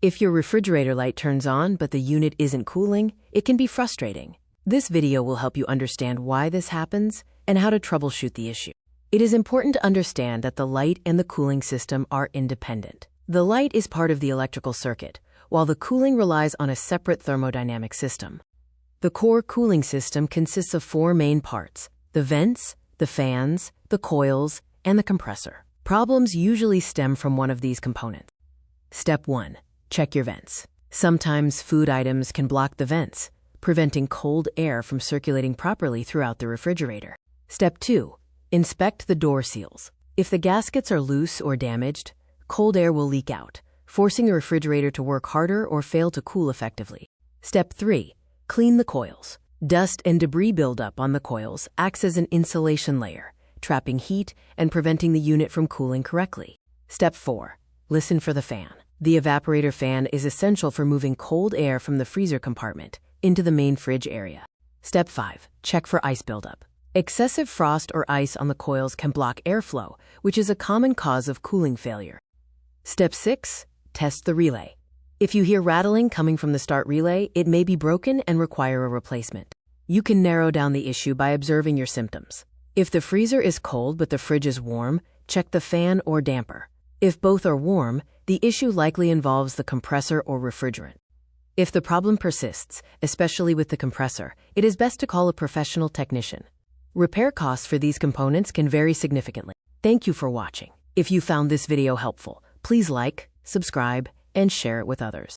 If your refrigerator light turns on but the unit isn't cooling, it can be frustrating. This video will help you understand why this happens and how to troubleshoot the issue. It is important to understand that the light and the cooling system are independent. The light is part of the electrical circuit, while the cooling relies on a separate thermodynamic system. The core cooling system consists of 4 main parts: the vents, the fans, the coils, and the compressor. Problems usually stem from one of these components. Step 1. Check your vents. Sometimes food items can block the vents, preventing cold air from circulating properly throughout the refrigerator. Step 2. Inspect the door seals. If the gaskets are loose or damaged, cold air will leak out, forcing the refrigerator to work harder or fail to cool effectively. Step 3. Clean the coils. Dust and debris buildup on the coils acts as an insulation layer, trapping heat and preventing the unit from cooling correctly. Step 4. Listen for the fan. The evaporator fan is essential for moving cold air from the freezer compartment into the main fridge area. Step 5. Check for ice buildup. Excessive frost or ice on the coils can block airflow, which is a common cause of cooling failure. Step 6. Test the relay. If you hear rattling coming from the start relay, it may be broken and require a replacement. You can narrow down the issue by observing your symptoms. If the freezer is cold but the fridge is warm, check the fan or damper. If both are warm, the issue likely involves the compressor or refrigerant. If the problem persists, especially with the compressor, it is best to call a professional technician. Repair costs for these components can vary significantly. Thank you for watching. If you found this video helpful, please like, subscribe, and share it with others.